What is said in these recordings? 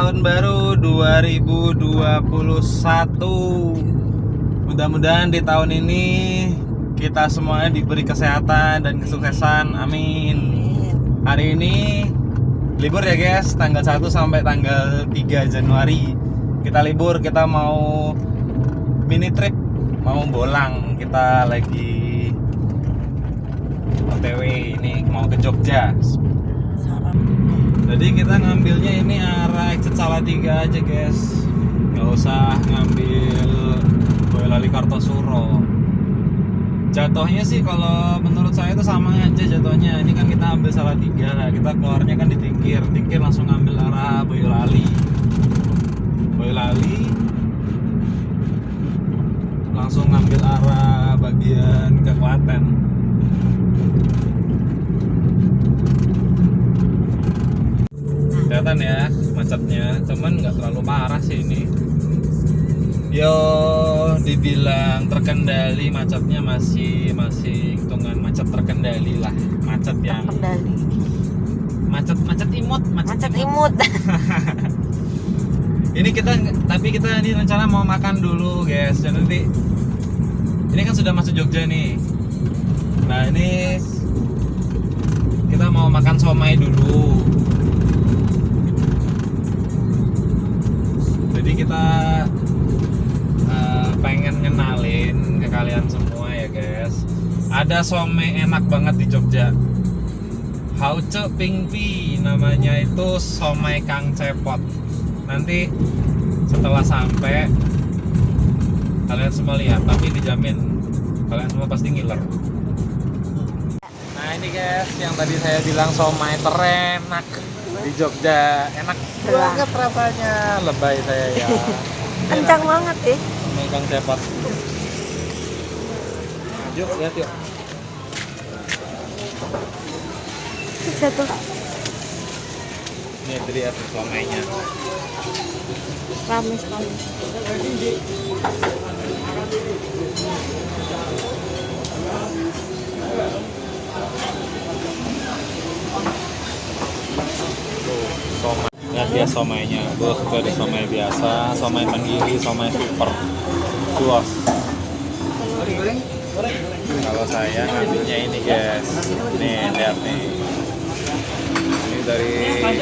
tahun baru 2021. Mudah-mudahan di tahun ini kita semuanya diberi kesehatan dan kesuksesan. Amin. Hari ini libur ya guys, tanggal 1 sampai tanggal 3 Januari. Kita libur, kita mau mini trip, mau Bolang. Kita lagi OTW ini mau ke Jogja. Jadi kita ngambilnya ini arah exit Salatiga aja guys, nggak usah ngambil Boyolali Kartosuro. Jatuhnya sih kalau menurut saya itu sama aja jatuhnya. Ini kan kita ambil Salatiga, kita keluarnya kan di Tingkir langsung ngambil arah Boyolali langsung ngambil arah bagian ke Klaten. Kelihatan ya macetnya, cuman nggak terlalu parah sih ini. Yo, dibilang terkendali, macetnya masih hitungan macet terkendali lah. Macet yang macet imut. Ini tapi kita ini rencana mau makan dulu guys. Dan nanti ini kan sudah masuk Jogja nih. Nah ini kita mau makan somai dulu. Jadi kita pengen ngenalin ke kalian semua ya guys. Ada somai enak banget di Jogja. Hauce Pingpi namanya, itu somai Kang Cepot. Nanti setelah sampai kalian semua lihat, tapi dijamin kalian semua pasti ngiler. Nah ini guys, yang tadi saya bilang somai terenak di Jogja, enak banget rasanya. Lebay saya ya. Kencang banget deh. Somai Kang Cepot. Yuk lihat yuk. Jatuh. Ini lihat somainya. Rame sekali. Somai. Lihat ya somainya. Itu ada somai biasa, somai tenggiri, somai super. Cuas. Kalau saya ngambilnya ini guys. Nih lihat nih. Ini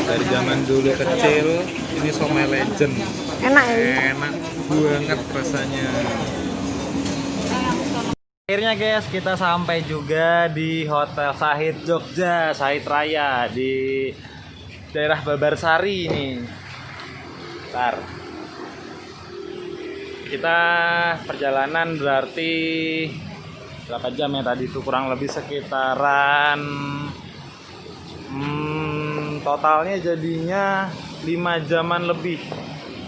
dari zaman dulu kecil. Ini somai legend. Enak ya? Enak banget rasanya. Akhirnya guys, kita sampai juga di Hotel Sahid Jogja, Sahid Raya di daerah Babarsari ini. Bentar. Kita perjalanan berarti berapa jam ya tadi itu, kurang lebih sekitaran totalnya jadinya 5 jaman lebih.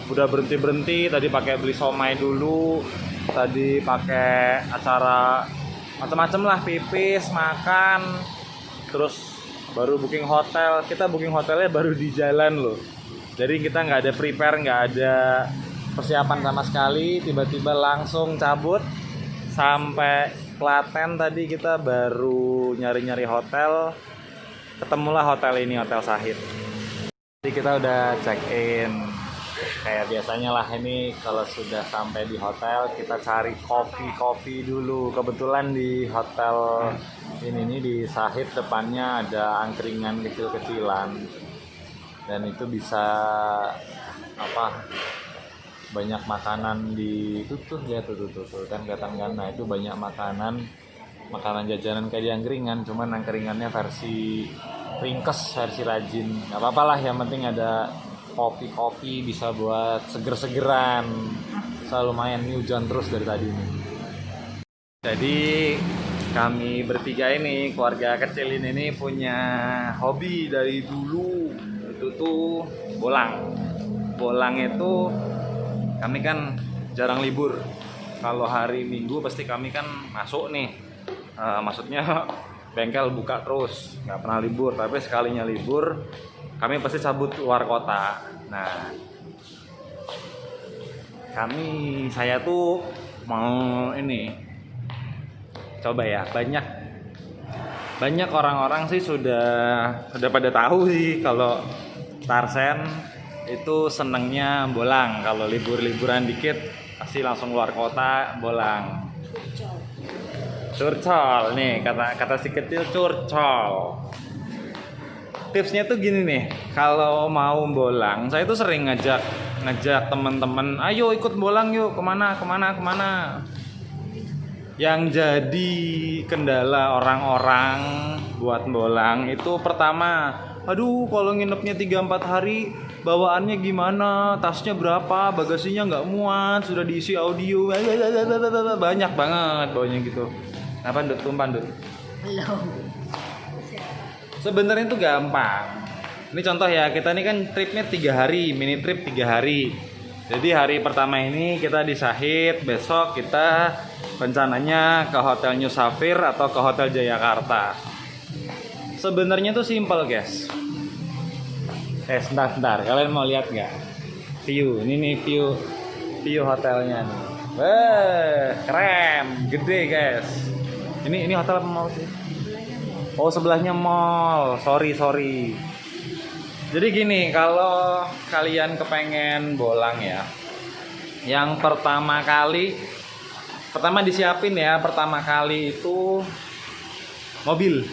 Udah berhenti tadi pakai beli somai dulu, tadi pakai acara macam-macam lah, pipis, makan, terus baru booking hotel. Kita booking hotelnya baru di jalan loh, jadi kita nggak ada prepare, nggak ada persiapan sama sekali, tiba-tiba langsung cabut sampai Klaten. Tadi kita baru nyari-nyari hotel, ketemulah hotel ini, Hotel Sahid. Jadi kita udah check in kayak biasanya lah. Ini kalau sudah sampai di hotel kita cari kopi dulu. Kebetulan di hotel ini di Sahid depannya ada angkringan kecil-kecilan, dan itu bisa banyak makanan di tuh kan kelihatan kan. Nah itu banyak makanan jajanan kayak di angkringan, cuman angkringannya versi ringkes, versi rajin. Nggak apa-apa lah, yang penting ada kopi bisa buat seger-segeran. Lumayan, ini hujan terus dari tadi nih. Jadi kami bertiga ini, keluarga kecil ini punya hobi dari dulu, itu tuh bolang itu kami kan jarang libur. Kalau hari Minggu pasti kami kan masuk nih, maksudnya bengkel buka terus, nggak pernah libur. Tapi sekalinya libur kami pasti cabut luar kota. Nah saya tuh mau ini coba ya, banyak orang-orang sih sudah pada tahu sih kalau Tarsen itu senengnya bolang. Kalau libur-liburan dikit pasti langsung keluar kota bolang. Curcol nih, kata si kecil curcol. Tipsnya tuh gini nih, kalau mau bolang, saya tuh sering ngajak teman-teman, ayo ikut bolang yuk, kemana. Yang jadi kendala orang-orang buat bolang itu pertama, aduh kalau nginepnya 3-4 hari bawaannya gimana, tasnya berapa, bagasinya nggak muat, sudah diisi audio, banyak banget bawanya gitu. Apa Dut, tumpah Dut? Belum. Sebenarnya itu gampang. Ini contoh ya, kita ini kan tripnya 3 hari, mini trip 3 hari. Jadi hari pertama ini kita di Sahid, besok kita rencananya ke Hotel New Safir atau ke Hotel Jayakarta. Sebenarnya tuh simple guys. Sebentar, kalian mau lihat nggak? View, ini nih view hotelnya nih. Wah, keren, gede guys. Ini hotel apa mall sih? Oh sebelahnya mall, sorry. Jadi gini, kalau kalian kepengen bolang ya, yang pertama disiapin ya, pertama kali itu mobil.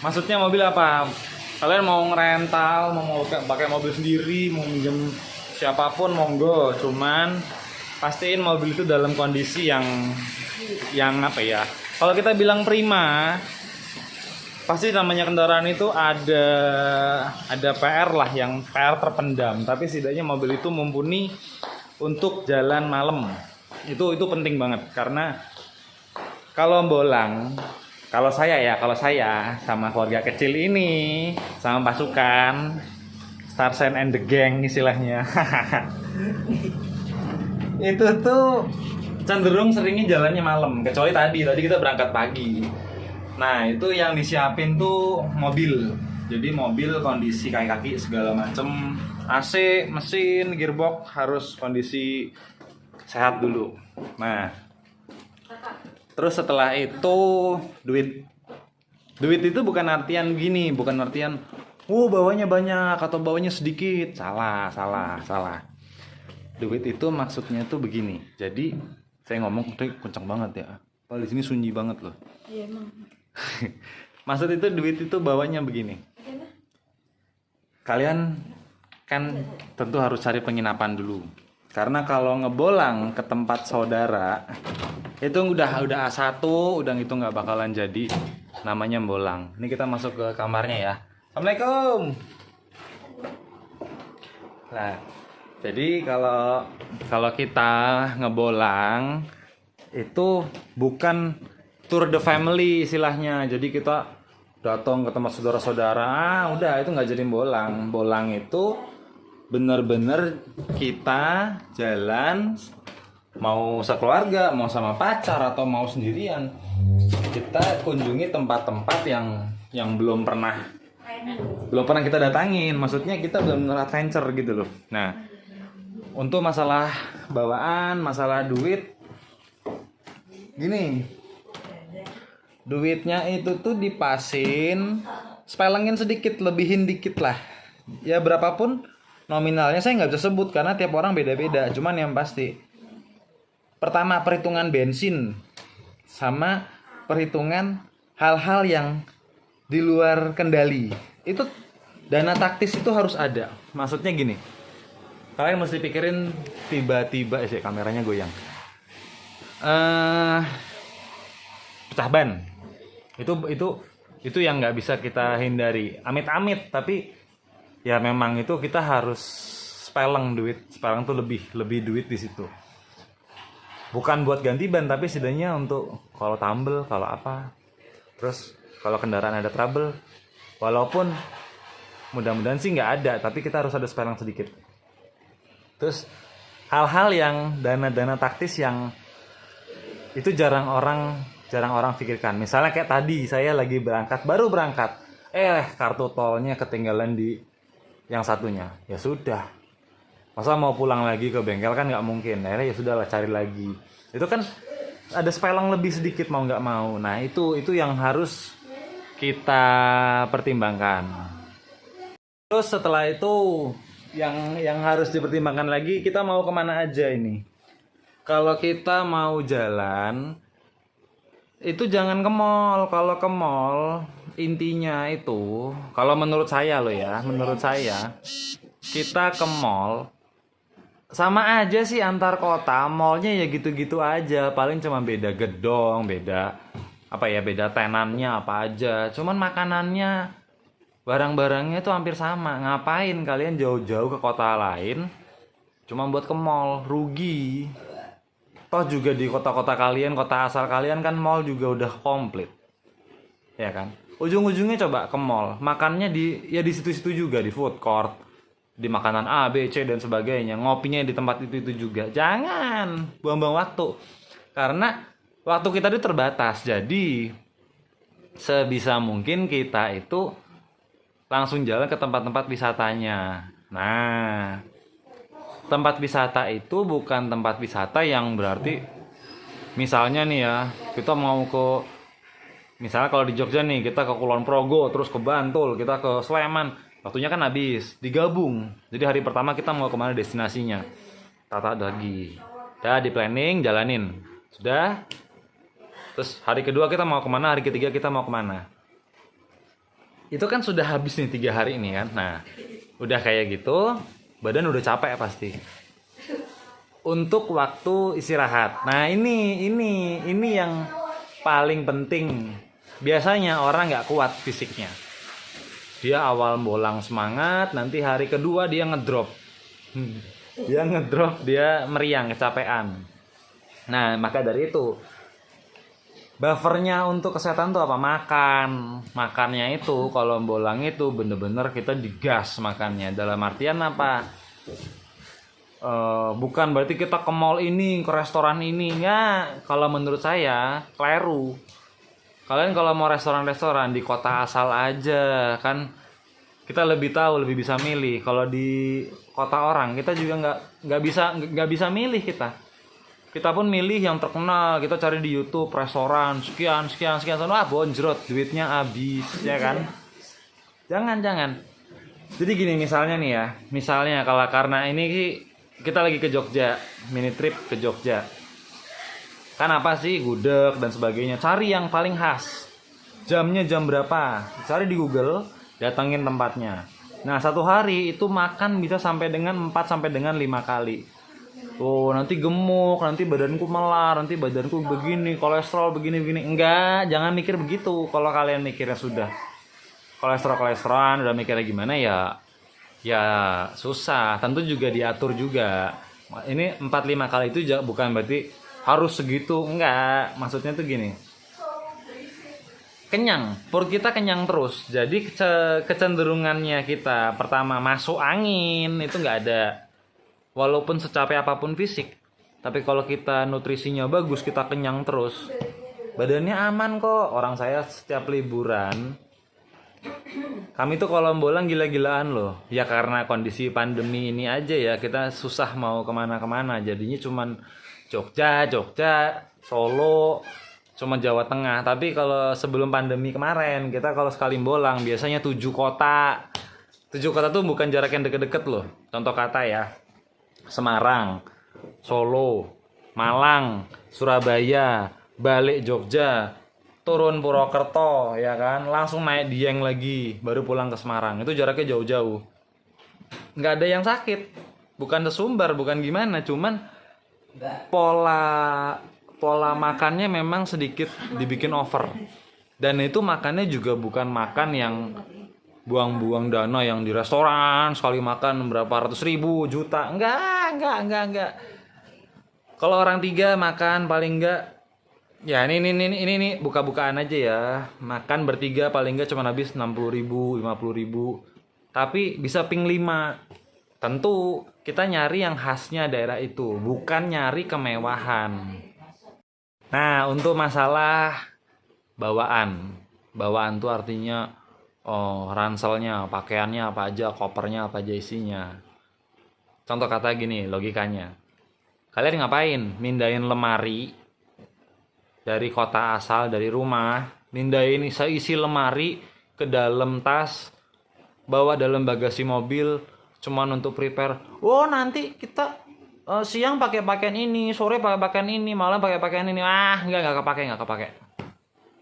Maksudnya mobil apa? Kalian mau ngerental, mau pakai mobil sendiri, mau minjem siapapun monggo, cuman pastiin mobil itu dalam kondisi yang apa ya? Kalau kita bilang prima, pasti namanya kendaraan itu ada PR lah, yang PR terpendam. Tapi setidaknya mobil itu mumpuni untuk jalan malam. Itu penting banget karena kalau bolang, kalau saya sama keluarga kecil ini, sama pasukan Starsen and the Gang istilahnya. Itu tuh cenderung seringnya jalannya malam, kecuali tadi kita berangkat pagi. Nah itu yang disiapin tuh mobil. Jadi mobil kondisi kaki segala macem, AC, mesin, gearbox harus kondisi sehat dulu. Nah terus setelah itu duit itu bukan artian gini, bukan artian bawanya banyak atau bawanya sedikit. Salah. Duit itu maksudnya tuh begini. Jadi saya ngomong kencang banget ya. Padahal di sini sunyi banget loh. Iya emang. Maksud itu duit itu bawanya begini. Kalian kan tentu harus cari penginapan dulu. Karena kalau ngebolang ke tempat saudara itu udah A1, udah itu nggak bakalan jadi namanya bolang. Ini kita masuk ke kamarnya ya. Assalamualaikum. Nah, jadi kalau kita ngebolang itu bukan tour de family istilahnya. Jadi kita datang ke tempat saudara-saudara, udah itu nggak jadi bolang. Bolang itu bener-bener kita jalan, mau sekeluarga, mau sama pacar atau mau sendirian. Kita kunjungi tempat-tempat yang belum pernah kita datangin. Maksudnya kita benar-benar adventure gitu loh. Nah, untuk masalah bawaan, masalah duit, gini, duitnya itu tuh dipasin, spelengin sedikit, lebihin dikit lah. Ya berapapun nominalnya saya nggak bisa sebut karena tiap orang beda-beda. Cuman yang pasti, pertama perhitungan bensin, sama perhitungan hal-hal yang di luar kendali. Itu dana taktis itu harus ada. Maksudnya gini, kalian mesti pikirin tiba-tiba kameranya goyang. Pecah ban. Itu yang nggak bisa kita hindari. Amit-amit, tapi ya memang itu kita harus speleng duit. Speleng tuh lebih duit di situ. Bukan buat ganti ban, tapi setidaknya untuk kalau tumble, kalau apa. Terus kalau kendaraan ada trouble, walaupun mudah-mudahan sih nggak ada, tapi kita harus ada speleng sedikit. Terus hal-hal yang dana-dana taktis yang itu jarang orang pikirkan. Misalnya kayak tadi saya lagi baru berangkat, kartu tolnya ketinggalan di yang satunya. Ya sudah, masa mau pulang lagi ke bengkel kan nggak mungkin. Akhirnya ya sudahlah, cari lagi. Itu kan ada speleng lebih sedikit mau nggak mau. Nah itu yang harus kita pertimbangkan. Terus setelah itu yang harus dipertimbangkan lagi, kita mau kemana aja ini. Kalau kita mau jalan itu jangan ke mall. Kalau ke mall intinya itu, kalau menurut saya loh ya, menurut saya kita ke mall sama aja sih antar kota. Mallnya ya gitu-gitu aja, paling cuma beda gedung, beda apa ya, beda tenannya apa aja. Cuman makanannya, barang-barangnya itu hampir sama. Ngapain kalian jauh-jauh ke kota lain cuma buat ke mall? Rugi. Toh juga di kota-kota kalian, kota asal kalian kan mall juga udah komplit. Ya kan? Ujung-ujungnya coba ke mall, makannya di situ-situ juga, di food court, di makanan A, B, C dan sebagainya. Ngopinya di tempat itu juga. Jangan buang-buang waktu. Karena waktu kita itu terbatas. Jadi sebisa mungkin kita itu langsung jalan ke tempat-tempat wisatanya. Nah, tempat wisata itu bukan tempat wisata yang berarti misalnya nih ya, kita mau ke, misalnya kalau di Jogja nih, kita ke Kulon Progo, terus ke Bantul, kita ke Sleman, waktunya kan habis, digabung. Jadi hari pertama kita mau kemana destinasinya, tata lagi, udah di planning, jalanin, sudah. Terus hari kedua kita mau kemana, hari ketiga kita mau kemana. Itu kan sudah habis nih 3 hari ini kan. Nah, udah kayak gitu, badan udah capek pasti. Untuk waktu istirahat. Nah, ini yang paling penting. Biasanya orang nggak kuat fisiknya. Dia awal bolang semangat, nanti hari kedua dia ngedrop. Dia meriang, kecapean. Nah, maka dari itu buffernya untuk kesehatan tuh apa? Makannya itu kalau bolang itu bener-bener kita digas makannya. Dalam artian apa? Bukan berarti kita ke mall ini, ke restoran ini. Ya, kalau menurut saya keliru. Kalian kalau mau restoran-restoran di kota asal aja kan, kita lebih tahu, lebih bisa milih. Kalau di kota orang kita juga nggak bisa milih kita. Kita pun milih yang terkenal, kita cari di YouTube restoran sekian, wah bonjrot, duitnya habis, ya kan? Jangan. Jadi gini misalnya nih ya, kalau karena ini kita lagi ke Jogja, mini trip ke Jogja. Kan apa sih, gudeg dan sebagainya. Cari yang paling khas. Jamnya jam berapa? Cari di Google, datangin tempatnya. Nah, satu hari itu makan bisa sampai dengan 4 sampai dengan 5 kali. Oh, nanti gemuk, nanti badanku melar, nanti badanku begini, kolesterol begini. Enggak, jangan mikir begitu. Kalau kalian mikirnya sudah kolesterolan, udah mikirnya gimana ya susah. Tentu juga diatur juga. Ini 4-5 kali itu bukan berarti harus segitu, enggak. Maksudnya tuh gini. Kenyang, perut kita kenyang terus. Jadi kecenderungannya kita pertama masuk angin itu enggak ada. Walaupun secapek apapun fisik, tapi kalau kita nutrisinya bagus, kita kenyang terus, badannya aman kok. Orang saya setiap liburan, kami tuh kalau bolang gila-gilaan loh. Ya karena kondisi pandemi ini aja ya, kita susah mau kemana-kemana. Jadinya cuman Jogja, Solo, cuma Jawa Tengah. Tapi kalau sebelum pandemi kemarin, kita kalau sekali bolang biasanya 7 kota. 7 kota tuh bukan jarak yang deket-deket loh. Contoh kata ya, Semarang, Solo, Malang, Surabaya, balik Jogja, turun Purwokerto, ya kan, langsung naik Dieng lagi, baru pulang ke Semarang. Itu jaraknya jauh-jauh. Nggak ada yang sakit, bukan sesumbar, bukan gimana, cuman pola makannya memang sedikit dibikin over. Dan itu makannya juga bukan makan yang buang-buang dana yang di restoran sekali makan berapa ratus ribu, juta. Enggak. Kalau orang 3 makan paling enggak ya ini buka-bukaan aja ya. Makan bertiga paling enggak cuma habis 60.000, 50.000. Tapi bisa ping 5. Tentu kita nyari yang khasnya daerah itu, bukan nyari kemewahan. Nah, untuk masalah bawaan tuh artinya ranselnya, pakaiannya apa aja, kopernya apa aja isinya. Contoh kata gini, logikanya. Kalian ngapain? Mindahin lemari dari kota asal, dari rumah, mindahin isi lemari ke dalam tas bawa dalam bagasi mobil cuman untuk prepare. Oh, nanti kita siang pakai pakaian ini, sore pakai pakaian ini, malam pakai pakaian ini. Nggak kepake.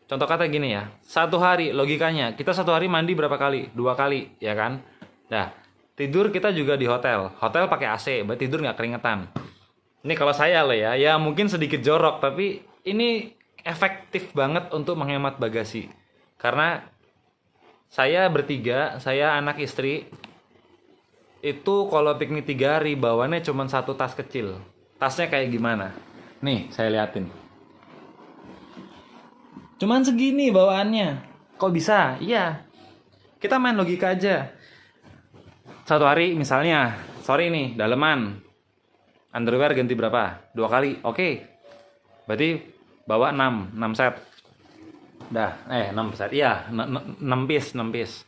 Contoh kata gini ya, satu hari logikanya kita satu hari mandi berapa kali? 2 kali, ya kan? Nah, tidur kita juga di hotel pakai AC, berarti tidur nggak keringetan. Ini kalau saya loh ya mungkin sedikit jorok, tapi ini efektif banget untuk menghemat bagasi. Karena saya bertiga, saya anak istri, itu kalau piknik 3 hari bawaannya cuma 1 tas kecil. Tasnya kayak gimana? Nih, saya liatin. Cuman segini bawaannya. Kok bisa? Iya. Kita main logika aja. Satu hari misalnya, sorry nih, daleman. Underwear ganti berapa? 2 kali. Oke. Berarti bawa 6 set. Dah, 6 set. Iya, 6 piece.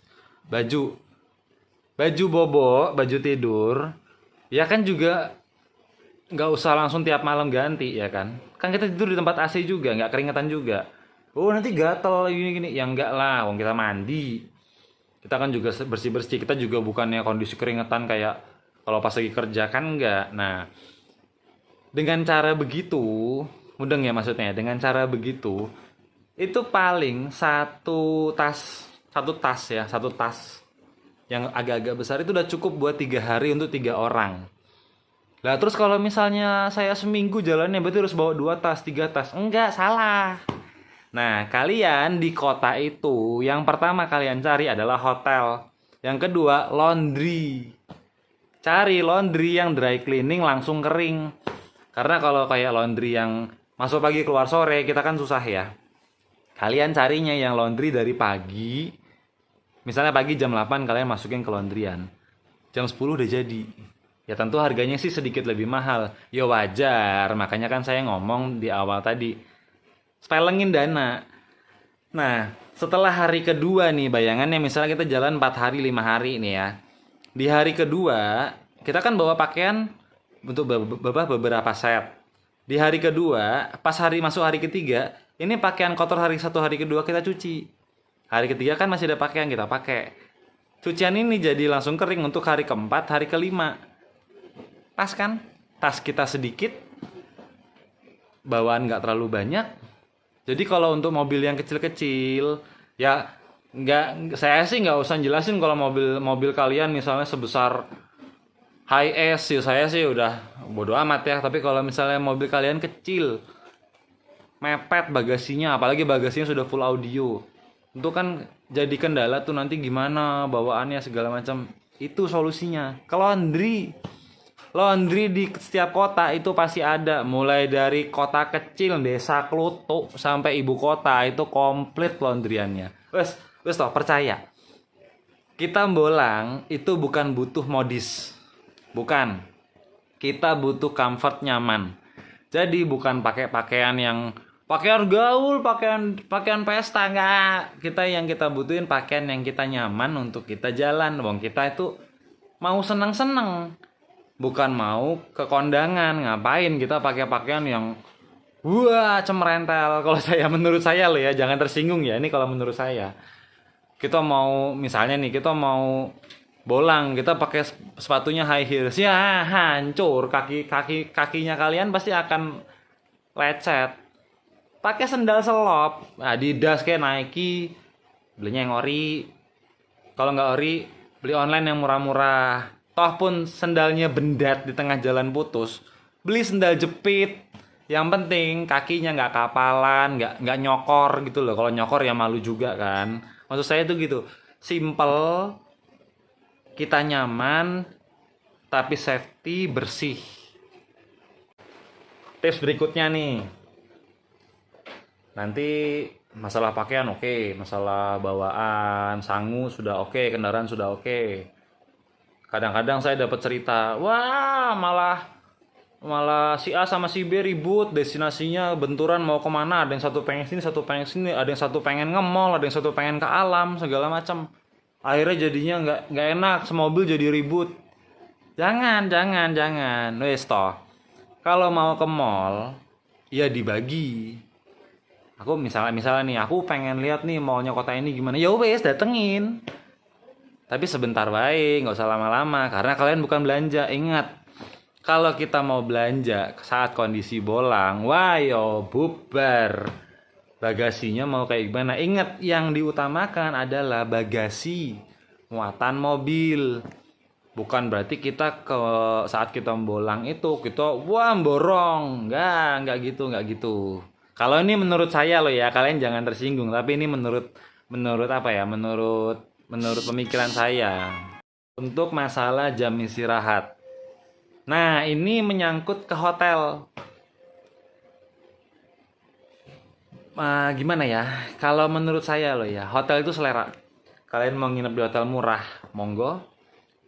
Baju bobo, baju tidur, ya kan juga nggak usah langsung tiap malam ganti, ya kan? Kan kita tidur di tempat AC juga, nggak keringetan juga. Oh, nanti gatel gini. Ya enggak lah, wong kita mandi. Kita kan juga bersih-bersih, kita juga bukannya kondisi keringetan kayak kalau pas lagi kerja, kan enggak. Nah, dengan cara begitu, mudeng ya maksudnya, dengan cara begitu, itu paling satu tas yang agak-agak besar itu udah cukup buat 3 hari untuk 3 orang. Lah terus kalau misalnya saya seminggu jalannya berarti harus bawa 2 tas, 3 tas. Enggak, salah. Nah, kalian di kota itu yang pertama kalian cari adalah hotel. Yang kedua, laundry. Cari laundry yang dry cleaning langsung kering. Karena kalau kayak laundry yang masuk pagi keluar sore, kita kan susah ya. Kalian carinya yang laundry dari pagi. Misalnya pagi jam 8 kalian masukin ke laundryan. Jam 10 udah jadi. Ya tentu harganya sih sedikit lebih mahal. Ya wajar, makanya kan saya ngomong di awal tadi. Spelengin dana. Nah, setelah hari kedua nih, bayangannya misalnya kita jalan 4 hari, 5 hari nih ya. Di hari kedua, kita kan bawa pakaian untuk beberapa set. Di hari kedua, pas masuk hari ketiga, ini pakaian kotor hari kedua kita cuci. Hari ketiga kan masih ada pakaian kita pakai. Cucian ini jadi langsung kering untuk hari keempat, hari kelima. Pas kan? Tas kita sedikit, bawaan nggak terlalu banyak. Jadi kalau untuk mobil yang kecil-kecil, ya saya sih nggak usah jelasin kalau mobil kalian misalnya sebesar high S, ya saya sih udah bodo amat ya. Tapi kalau misalnya mobil kalian kecil, mepet bagasinya, apalagi bagasinya sudah full audio, itu kan jadi kendala tuh nanti gimana bawaannya segala macam. Itu solusinya ke laundry di setiap kota itu pasti ada, mulai dari kota kecil desa Klutuk sampai ibu kota itu komplit laundryannya. Wes toh percaya, kita bolang itu bukan butuh modis, bukan, kita butuh comfort, nyaman. Jadi bukan pakai pakaian gaul, pakaian pesta, enggak. Yang kita butuhin pakaian yang kita nyaman untuk kita jalan. Wong kita itu mau seneng-seneng, bukan mau ke kondangan. Ngapain kita pakai pakaian yang cemrentel. Kalau menurut saya loh ya, jangan tersinggung ya. Ini kalau menurut saya. Kita mau misalnya nih, kita mau bolang, kita pakai sepatunya high heels, ya hancur kakinya kalian pasti akan lecet. Pakai sendal selop, Adidas kayak Nike, belinya yang ori. Kalau nggak ori, beli online yang murah-murah. Toh pun sendalnya bendat di tengah jalan putus, beli sendal jepit. Yang penting kakinya nggak kapalan, nggak nyokor gitu loh. Kalau nyokor ya malu juga kan. Maksud saya tuh gitu, simple, kita nyaman, tapi safety, bersih. Tips berikutnya nih. Nanti masalah pakaian oke, masalah bawaan, sangu sudah oke, kendaraan sudah oke. Kadang-kadang saya dapat cerita, wah malah si A sama si B ribut, destinasinya benturan mau kemana, ada yang satu pengen sini, ada yang satu pengen nge-mall, ada yang satu pengen ke alam, segala macam. Akhirnya jadinya nggak enak, semobil jadi ribut. Jangan. Wes toh, kalau mau ke mall, ya dibagi. Aku misalnya nih, aku pengen lihat nih mallnya kota ini gimana. Ya wes datengin. Tapi sebentar baik, nggak usah lama-lama. Karena kalian bukan belanja. Ingat, kalau kita mau belanja saat kondisi bolang, wah yo bubar. Bagasinya mau kayak gimana? Ingat, yang diutamakan adalah bagasi, muatan mobil. Bukan berarti kita saat kita bolang itu kita wah borong. Enggak gitu. Kalau ini menurut saya loh ya, kalian jangan tersinggung. Tapi ini menurut apa ya? Menurut pemikiran saya untuk masalah jam istirahat. Nah, ini menyangkut ke hotel. Gimana ya? Kalau menurut saya loh ya, hotel itu selera. Kalian mau nginep di hotel murah, monggo.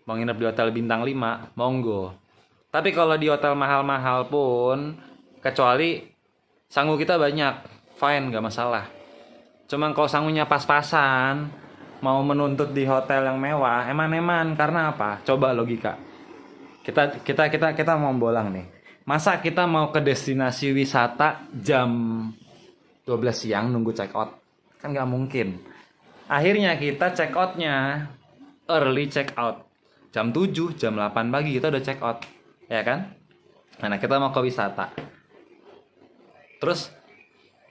Mau nginep di hotel bintang 5, monggo. Tapi kalau di hotel mahal-mahal pun, kecuali sangu kita banyak, fine, nggak masalah. Cuma kalau sangunya pas-pasan, mau menuntut di hotel yang mewah, eman-eman. Karena apa? Coba logika. Kita mau bolang nih. Masa kita mau ke destinasi wisata jam 12 siang nunggu check out? Kan nggak mungkin. Akhirnya kita check outnya early check out. Jam 7, jam 8 pagi kita udah check out. Ya kan? Nah, kita mau ke wisata. Terus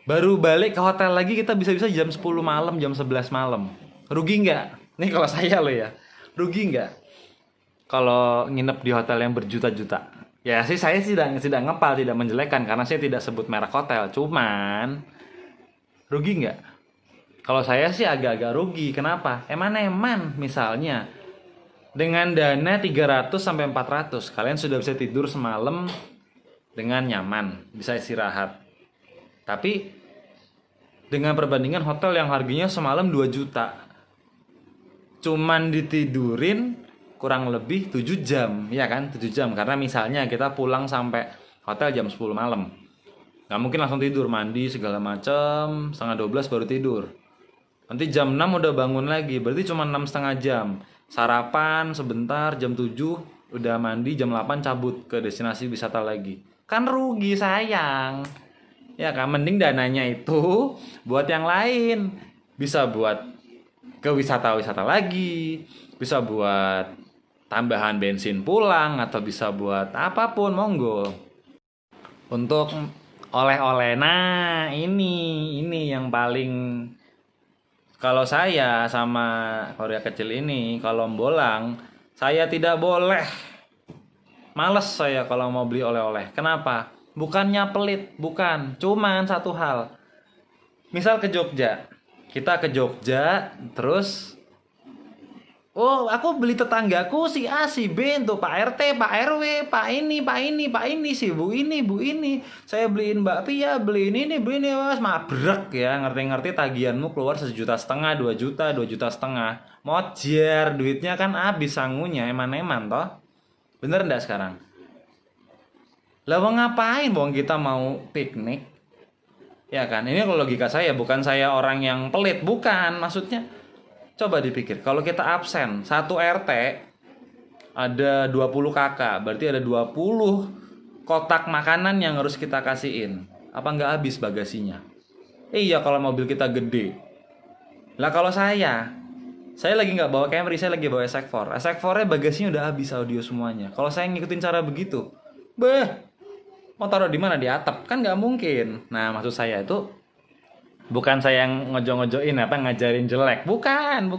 baru balik ke hotel lagi kita bisa-bisa jam 10 malam, jam 11 malam. Rugi nggak? Nih kalau saya loh ya, rugi nggak? Kalau nginep di hotel yang berjuta-juta. Ya sih, saya tidak ngepal, tidak menjelekkan karena saya tidak sebut merek hotel. Cuman rugi nggak? Kalau saya sih agak-agak rugi. Kenapa? Eman misalnya dengan dana 300 sampai 400 kalian sudah bisa tidur semalam dengan nyaman, bisa istirahat. Tapi dengan perbandingan hotel yang harganya semalam 2 juta, cuman ditidurin kurang lebih 7 jam, ya kan? 7 jam, karena misalnya kita pulang sampai hotel jam 10 malam. Nggak mungkin langsung tidur, mandi segala macam, setengah 12 baru tidur. Nanti jam 6 udah bangun lagi, berarti cuma 6,5 jam. Sarapan sebentar, jam 7 udah mandi, jam 8 cabut ke destinasi wisata lagi. Kan rugi, sayang. Ya kan, mending dananya itu buat yang lain. Bisa buat ke wisata-wisata lagi, bisa buat tambahan bensin pulang, atau bisa buat apapun, monggo. Untuk oleh-oleh, nah ini yang paling, kalau saya sama Korea kecil ini kalau bolang, saya tidak boleh. Males saya kalau mau beli oleh-oleh. Kenapa? Bukannya pelit, bukan. Cuman satu hal. Misal ke Jogja. Kita ke Jogja, terus oh, aku beli tetanggaku si A, si B, tuh Pak RT, Pak RW, Pak ini, si Bu ini. Saya beliin bakpia, beliin ini, mas, mabrek ya, ngerti-ngerti tagihanmu keluar 1,5 juta, 2 juta, 2,5 juta. Mojer, duitnya kan habis sangunya, eman-eman toh. Bener enggak sekarang? Lah mau ngapain? Bang kita mau piknik. Ya kan, ini kalau logika saya, bukan saya orang yang pelit, bukan, maksudnya coba dipikir, kalau kita absen, satu RT ada 20 kakak, berarti ada 20 kotak makanan yang harus kita kasihin. Apa nggak habis bagasinya? Iya kalau mobil kita gede. Lah kalau saya lagi nggak bawa Camry, saya lagi bawa SX4. SX4-nya bagasinya udah habis audio semuanya. Kalau saya ngikutin cara begitu, mau taruh di mana? Di atap? Kan nggak mungkin. Nah maksud saya itu bukan saya yang ngojo-ngojoin ngajarin jelek, bukan.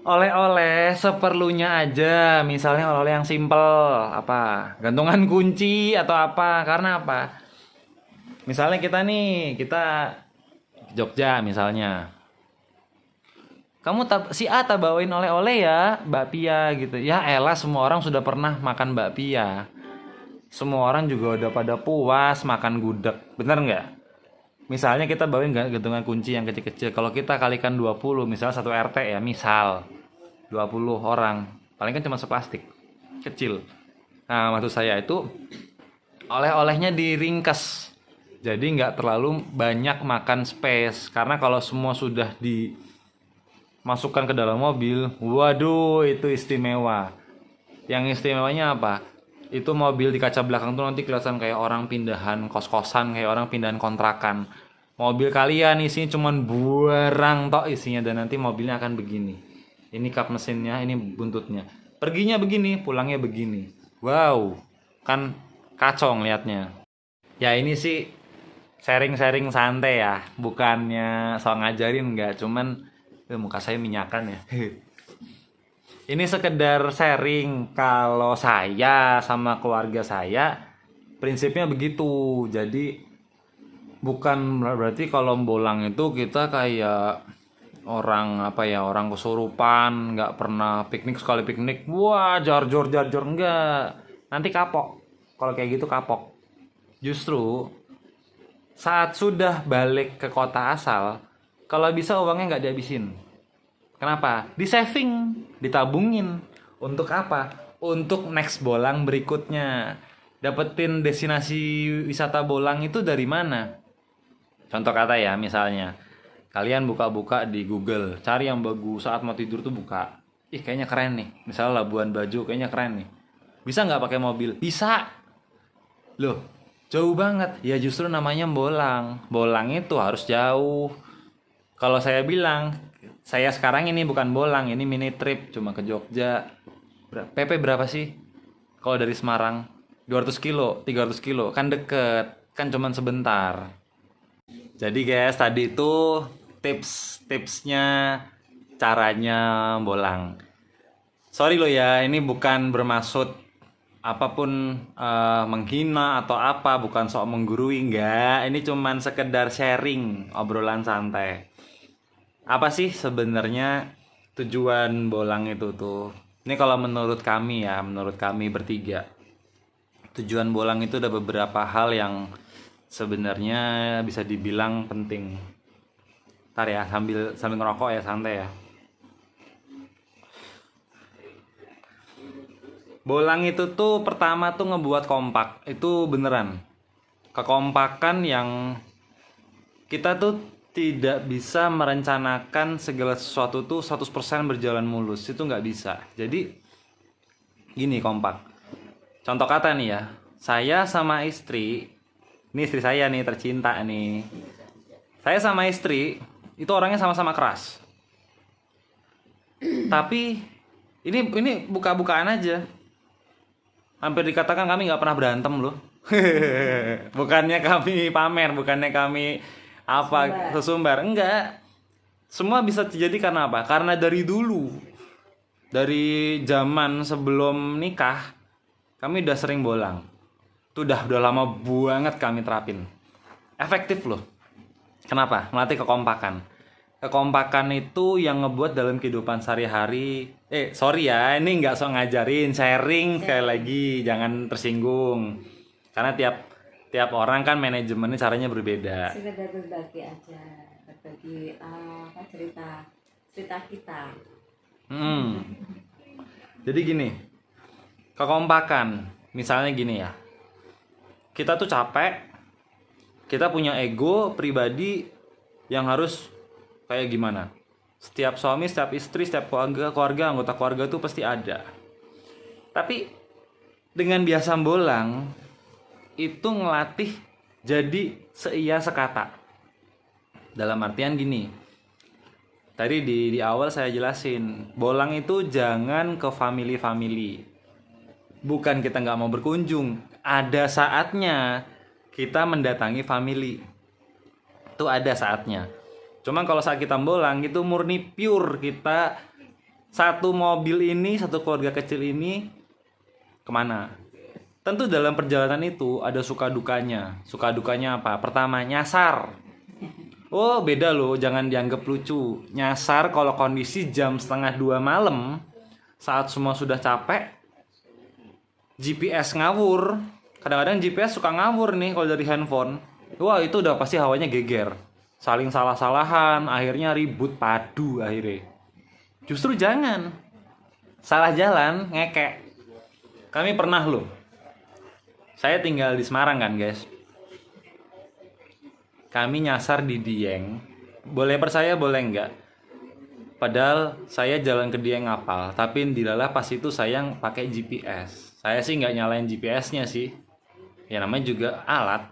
Oleh-oleh seperlunya aja, misalnya oleh-oleh yang simple, gantungan kunci atau apa. Karena apa? Misalnya kita Jogja misalnya, kamu si A bawain oleh-oleh ya, bakpia gitu. Ya elah, semua orang sudah pernah makan bakpia. Semua orang juga udah pada puas makan gudeg, bener nggak? Misalnya kita bawain gantungan kunci yang kecil-kecil. Kalau kita kalikan 20, misalnya satu RT ya, misal 20 orang, paling kan cuma seplastik kecil. Nah maksud saya itu oleh-olehnya diringkas, jadi nggak terlalu banyak makan space. Karena kalau semua sudah dimasukkan ke dalam mobil, waduh itu istimewa. Yang istimewanya apa? Itu mobil di kaca belakang tuh nanti kelihatan kayak orang pindahan kos-kosan, kayak orang pindahan kontrakan. Mobil kalian isinya cuman barang tok isinya, dan nanti mobilnya akan begini. Ini kap mesinnya, ini buntutnya. Perginya begini, pulangnya begini. Wow, kan kacau ngeliatnya. Ya ini sih sharing-sharing santai ya, bukannya soal ngajarin nggak, cuman muka saya minyakan ya. Ini sekedar sharing kalau saya sama keluarga saya prinsipnya begitu. Jadi bukan berarti kalau bolang itu kita kayak orang apa ya, orang kesurupan, nggak pernah piknik, sekali piknik wah jar-jor enggak. Nanti kapok. Kalau kayak gitu kapok. Justru saat sudah balik ke kota asal, kalau bisa uangnya nggak dihabisin. Kenapa? Di saving, ditabungin. Untuk apa? Untuk next bolang berikutnya. Dapetin destinasi wisata bolang itu dari mana? Contoh kata ya, misalnya kalian buka-buka di Google, cari yang bagus saat mau tidur tuh buka. Ih, kayaknya keren nih. Misalnya Labuan Bajo, kayaknya keren nih. Bisa nggak pakai mobil? Bisa. Loh, jauh banget. Ya justru namanya bolang. Bolang itu harus jauh. Kalau saya bilang, saya sekarang ini bukan bolang, ini mini trip, cuma ke Jogja. PP berapa sih? Kalau dari Semarang 200 kilo, 300 kilo, kan deket, kan cuman sebentar. Jadi guys, tadi itu tips-tipsnya caranya bolang. Sorry loh ya, ini bukan bermaksud apapun menghina atau apa, bukan sok menggurui, enggak. Ini cuman sekedar sharing, obrolan santai. Apa sih sebenarnya tujuan bolang itu tuh? Ini kalau menurut kami ya, menurut kami bertiga. Tujuan bolang itu ada beberapa hal yang sebenarnya bisa dibilang penting. Ntar ya, sambil ngerokok ya, santai ya. Bolang itu tuh pertama tuh ngebuat kompak. Itu beneran. Kekompakan yang kita tuh tidak bisa merencanakan segala sesuatu tuh 100% berjalan mulus. Itu nggak bisa. Jadi gini kompak. Contoh kata nih ya. Saya sama istri, ini istri saya nih tercinta nih. Saya sama istri itu orangnya sama-sama keras. Tapi ini buka-bukaan aja. Hampir dikatakan kami nggak pernah berantem loh. Bukannya kami pamer, bukannya kami apa sesumbar, enggak. Semua bisa terjadi karena apa? Karena dari dulu, dari zaman sebelum nikah, kami udah sering bolang. Itu udah lama banget kami terapin. Efektif loh. Kenapa? Melatih kekompakan. Kekompakan itu yang ngebuat dalam kehidupan sehari-hari. Sorry ya, ini nggak sok ngajarin, sharing sekali lagi, jangan tersinggung. Karena tiap orang kan manajemennya caranya berbeda. Sekedar berbagi aja, berbagi cerita kita. Jadi gini, kekompakan, misalnya gini ya, kita tuh capek, kita punya ego pribadi yang harus kayak gimana? Setiap suami, setiap istri, setiap keluarga, anggota keluarga tuh pasti ada. Tapi dengan biasa bolang itu ngelatih jadi seia sekata. Dalam artian gini. Tadi di awal saya jelasin, bolang itu jangan ke family. Bukan kita nggak mau berkunjung, ada saatnya kita mendatangi family. Itu ada saatnya. Cuman kalau saat kita bolang itu murni pure kita satu mobil ini, satu keluarga kecil ini kemana? Tentu dalam perjalanan itu ada suka dukanya. Suka dukanya apa? Pertama, nyasar. Oh beda loh, jangan dianggap lucu. Nyasar kalau kondisi jam 1:30 malam, saat semua sudah capek, GPS ngawur. Kadang-kadang GPS suka ngawur nih kalau dari handphone. Wah itu udah pasti hawanya geger. Saling salah-salahan, akhirnya ribut padu akhirnya. Justru jangan. Salah jalan, ngekek. Kami pernah loh. Saya tinggal di Semarang kan guys. Kami nyasar di Dieng. Boleh percaya boleh enggak. Padahal saya jalan ke Dieng ngapal. Tapi dilalah pas itu saya pakai GPS. Saya sih nggak nyalain GPS-nya sih. Ya namanya juga alat.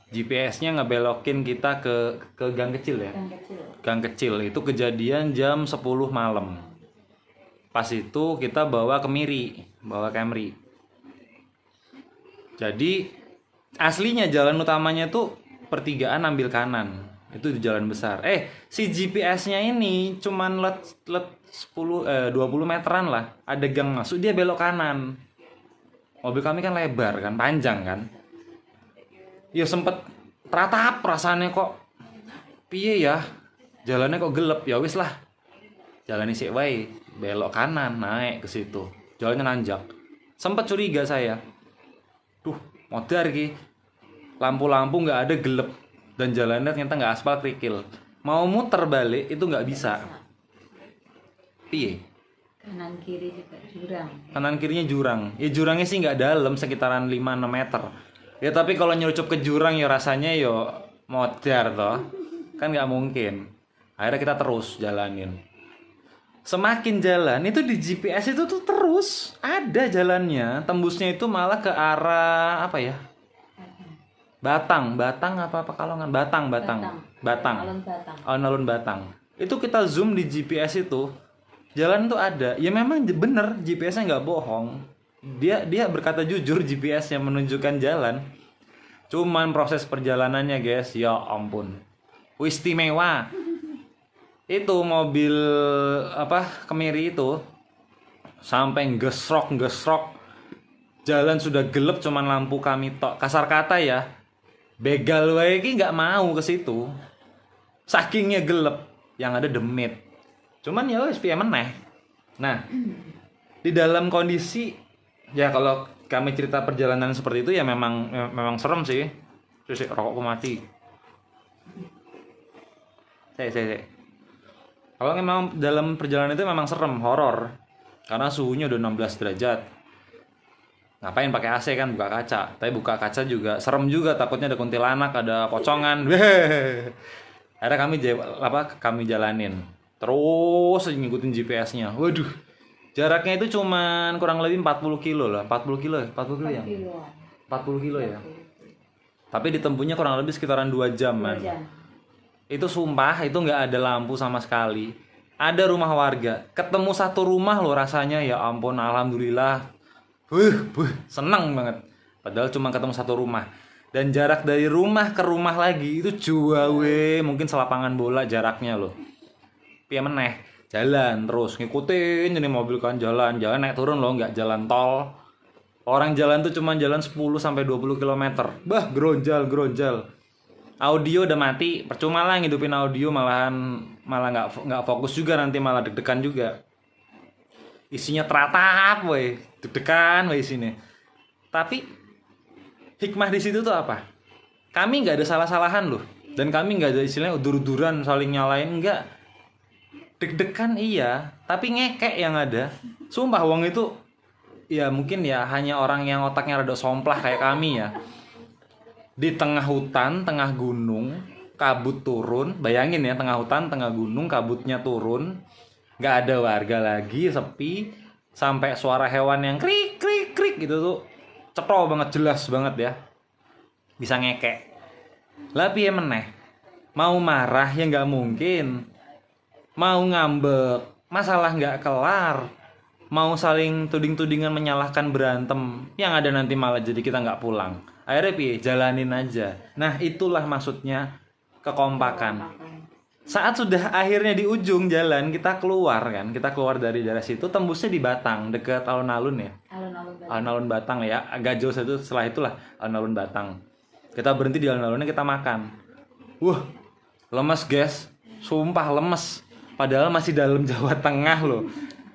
GPS-nya ngebelokin kita ke gang kecil ya. Yang kecil. Gang kecil itu kejadian jam 10 malam. Pas itu kita bawa Camry. Jadi aslinya jalan utamanya tuh pertigaan ambil kanan. Itu di jalan besar. Si GPS-nya ini cuman let 20 meteran lah. Ada gang masuk, dia belok kanan. Mobil kami kan lebar kan, panjang kan. Ya sempet teratap rasanya kok. Piye ya? Jalannya kok gelap. Ya wis lah. Jalan sik wae, belok kanan, naik ke situ. Jalannya nanjak. Sempet curiga saya. Duh, modar ki. Lampu-lampu nggak ada, gelap. Dan jalannya ternyata nggak aspal, kerikil. Mau muter balik itu nggak bisa. Piye? Kanan kiri juga jurang. Kanan kirinya jurang. Ya jurangnya sih nggak dalam, sekitaran 5-6 meter. Ya tapi kalau nyelucup ke jurang ya rasanya yo modar toh. Kan nggak mungkin. Akhirnya kita terus jalanin. Semakin jalan itu di GPS itu tuh terus ada jalannya. Tembusnya itu malah ke arah apa ya? Batang apa Pekalongan? Batang. Alun-alun Batang. Itu kita zoom di GPS itu. Jalan tuh ada. Ya memang bener GPS-nya nggak bohong. Dia berkata jujur, GPS yang menunjukkan jalan. Cuman proses perjalanannya guys, ya ampun, istimewa. Itu mobil Camry itu sampai gesrok. Jalan sudah gelap, cuman lampu kami tok. Kasar kata ya, begal wae iki nggak mau ke situ. Sakingnya gelap, yang ada demit. Cuman ya wis piye meneh. Nah, di dalam kondisi ya kalau kami cerita perjalanan seperti itu ya memang serem sih. Terus rokokku mati. Saya. Kalau memang dalam perjalanan itu memang serem, horor. Karena suhunya udah 16 derajat. Ngapain pakai AC kan, buka kaca. Tapi buka kaca juga serem juga, takutnya ada kuntilanak, ada pocongan. Akhirnya kami jalanin. Terus ngikutin GPS-nya. Waduh. Jaraknya itu cuman kurang lebih 40 kilo lah. 40 kilo ya? 40 kilo ya? 40 kilo ya. Tapi ditempuhnya kurang lebih sekitaran 2 jam man. Itu sumpah, itu nggak ada lampu sama sekali. Ada rumah warga. Ketemu satu rumah loh rasanya, ya ampun, alhamdulillah. Seneng banget. Padahal cuma ketemu satu rumah. Dan jarak dari rumah ke rumah lagi itu jauh, mungkin selapangan bola jaraknya loh. Piye meneh, jalan terus ngikutin ini mobil kan, jalan naik turun loh, nggak jalan tol. Orang jalan tuh cuma jalan 10 sampai 20 km. Bah, gronjal. Audio udah mati, percuma lah ngidupin audio, malah nggak fokus juga, nanti malah deg-degan juga. Isinya teratap, woi, deg-degan, woi isinya. Tapi hikmah di situ tuh apa? Kami nggak ada salah-salahan loh, dan kami nggak ada istilahnya udur-uduran saling nyalain, nggak. Deg-degan iya, tapi ngekek yang ada. Sumpah wong itu, ya mungkin ya hanya orang yang otaknya rada somplah kayak kami ya. Di tengah hutan, tengah gunung, kabut turun. Bayangin ya, tengah hutan, tengah gunung, kabutnya turun. Gak ada warga lagi, sepi. Sampai suara hewan yang krik gitu tuh cetro banget, jelas banget ya. Bisa ngekek. Lah piye meneh? Mau marah ya gak mungkin. Mau ngambek, masalah gak kelar. Mau saling tuding-tudingan menyalahkan, berantem, yang ada nanti malah jadi kita gak pulang. Akhirnya piye? Jalanin aja. Nah itulah maksudnya kekompakan. Saat sudah akhirnya di ujung jalan, kita keluar dari daerah situ, tembusnya di Batang, dekat alun-alun ya. Alun-alun Batang ya, agak jauh itu, setelah itulah alun-alun Batang. Kita berhenti di alun-alunnya, kita makan. Wah, lemes guys, sumpah lemes. Padahal masih dalam Jawa Tengah loh.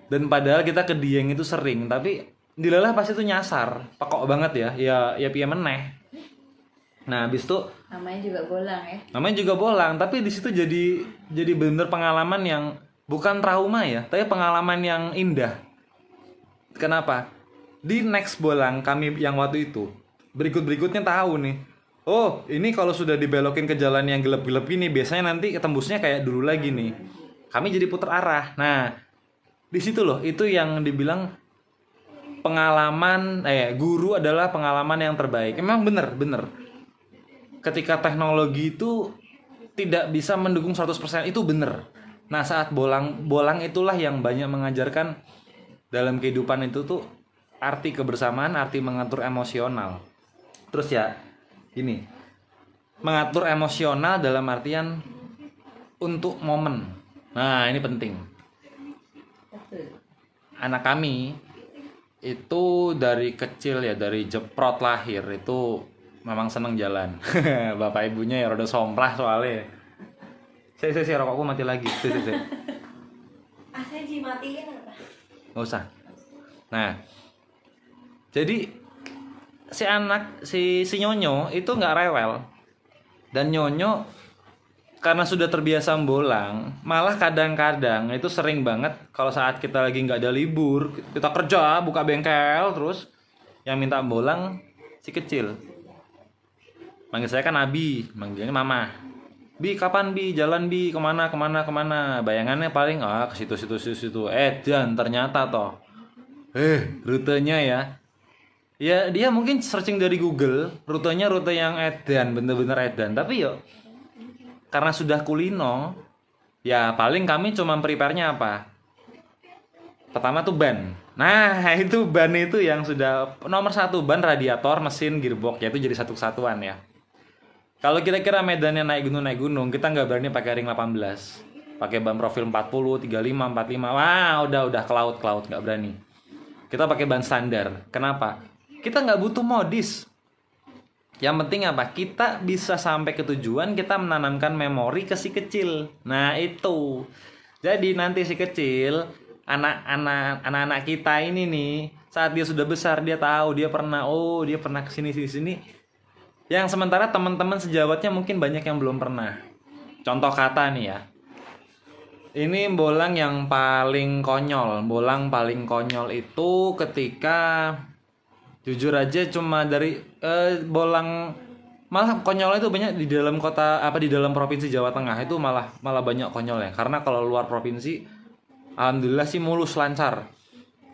Dan padahal kita ke Dieng itu sering, tapi dilalah pas itu nyasar, pekok banget ya piye meneh. Nah, habis itu namanya juga bolang ya. Namanya juga bolang, tapi di situ jadi benar pengalaman yang bukan trauma ya, tapi pengalaman yang indah. Kenapa? Di next bolang kami yang waktu itu, berikutnya tahu nih. Oh, ini kalau sudah dibelokin ke jalan yang gelap-gelap gini, biasanya nanti tembusnya kayak dulu lagi nih. Kami jadi putar arah. Nah, di situ loh, itu yang dibilang pengalaman guru adalah pengalaman yang terbaik. Emang bener. ketika teknologi itu tidak bisa mendukung 100% itu bener. Nah saat bolang itulah yang banyak mengajarkan dalam kehidupan itu tuh arti kebersamaan, arti mengatur emosional. Terus ya gini, mengatur emosional dalam artian untuk momen. Nah ini penting. Betul. Anak kami itu dari kecil ya, dari jeprot lahir itu memang seneng jalan. Bapak ibunya ya rada somplah soalnya. Saya rokokku mati lagi. Saya. Saya dimatiin. Nggak usah. Nah, jadi si Nyonyo itu nggak rewel. Dan Nyonyo karena sudah terbiasa bolang, malah kadang-kadang itu sering banget kalau saat kita lagi nggak ada libur, kita kerja, buka bengkel, terus yang minta bolang si kecil. Manggil saya kan Abi, manggilnya Mama. Bi, kapan Bi? Jalan Bi, kemana? Bayangannya paling, ke situ. Dan ternyata toh, rutenya ya. Ya dia mungkin searching dari Google, rutenya rute yang edan, bener-bener edan. Tapi yuk, karena sudah kulino, ya paling kami cuma prepare-nya apa? Pertama tuh ban. Nah itu ban itu yang sudah nomor 1, ban, radiator, mesin, gearbox, ya itu jadi satu kesatuan ya. Kalau kira-kira medannya naik gunung, kita nggak berani pakai ring 18. Pakai ban profil 40, 35, 45. Wah, udah ke laut nggak berani. Kita pakai ban standar. Kenapa? Kita nggak butuh modis. Yang penting apa? Kita bisa sampai ke tujuan, kita menanamkan memori ke si kecil. Nah, itu. Jadi nanti si kecil, anak-anak kita ini nih, saat dia sudah besar dia tahu dia pernah ke sini. Yang sementara teman-teman sejawatnya mungkin banyak yang belum pernah. Contoh kata nih ya. Ini bolang yang paling konyol. Bolang paling konyol itu ketika jujur aja cuma dari bolang, malah konyolnya itu banyak di dalam di dalam provinsi Jawa Tengah itu malah banyak konyolnya. Karena kalau luar provinsi alhamdulillah sih mulus lancar.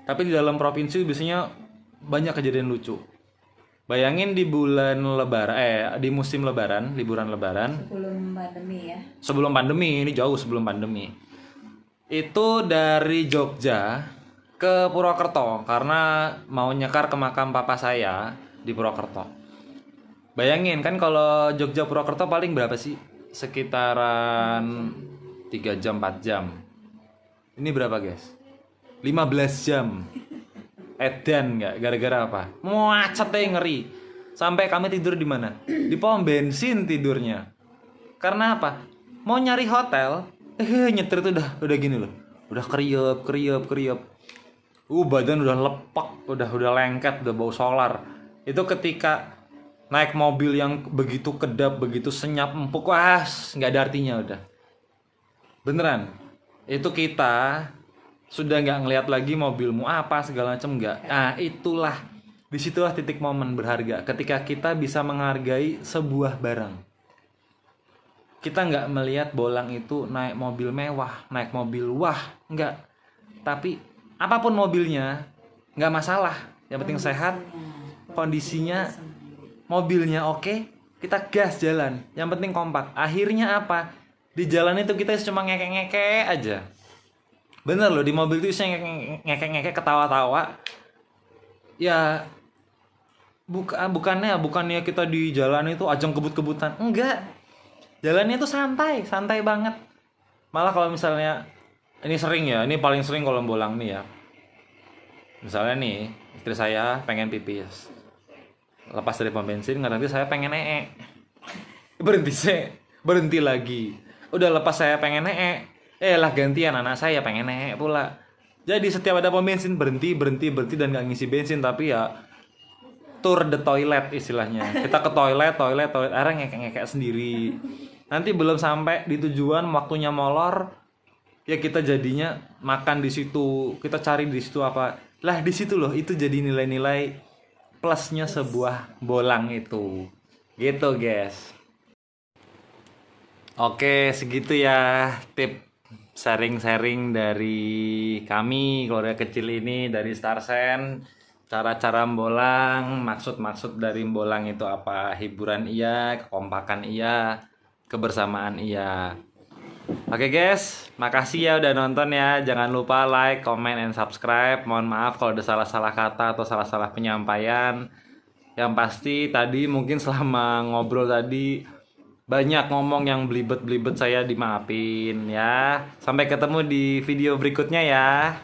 Tapi di dalam provinsi biasanya banyak kejadian lucu. Bayangin di bulan lebaran, di musim lebaran, liburan lebaran. Sebelum pandemi ya. Sebelum pandemi, ini jauh sebelum pandemi. Itu dari Jogja ke Purwokerto karena mau nyekar ke makam papa saya di Purwokerto. Bayangin kan kalau Jogja Purwokerto paling berapa sih? Sekitaran 3 jam, 4 jam. Ini berapa guys? 15 jam. Edan nggak? Gara-gara apa? Macetnya ngeri. Sampai kami tidur di mana? Di pom bensin tidurnya. Karena apa? Mau nyari hotel, nyetir itu udah gini loh. Udah kriup. Badan udah lepak, udah lengket, udah bau solar. Itu ketika naik mobil yang begitu kedap, begitu senyap, empuk, nggak ada artinya udah. Beneran. Itu kita sudah nggak ngelihat lagi mobilmu apa segala macam nggak. Nah disitulah titik momen berharga ketika kita bisa menghargai sebuah barang. Kita nggak melihat bolang itu naik mobil mewah, naik mobil nggak. Tapi apapun mobilnya nggak masalah, yang penting sehat, kondisinya, mobilnya oke, kita gas jalan, yang penting kompak. Akhirnya apa? Di jalan itu kita cuma ngekek aja. Bener loh, di mobil itu saya ngekek ketawa-tawa. Ya bukannya kita di jalan itu ajang kebut-kebutan. Enggak. Jalannya itu santai banget. Malah kalau misalnya ini sering ya, ini paling sering kalau bolang nih ya. Misalnya nih, istri saya pengen pipis. Lepas dari pom bensin, nanti saya pengen berhenti lagi. Udah lepas saya pengen gantian anak saya pengen pula. Jadi setiap ada pom bensin berhenti dan gak ngisi bensin, tapi ya tour the toilet istilahnya. Kita ke toilet, akhirnya ngekek sendiri. Nanti belum sampai di tujuan, waktunya molor, ya kita jadinya makan di situ, kita cari di situ apa. Lah di situ loh, itu jadi nilai-nilai plusnya sebuah bolang itu. Gitu guys. Oke, segitu ya tip sharing dari kami keluarga kecil ini dari Starsen. cara-cara mbolang, maksud-maksud dari mbolang itu apa, hiburan iya, kekompakan iya, kebersamaan iya. Oke guys, makasih ya udah nonton ya. Jangan lupa like, comment, and subscribe. Mohon maaf kalau ada salah-salah kata atau salah-salah penyampaian. Yang pasti tadi mungkin selama ngobrol tadi banyak ngomong yang belibet-belibet, saya dimaafin ya. Sampai ketemu di video berikutnya ya.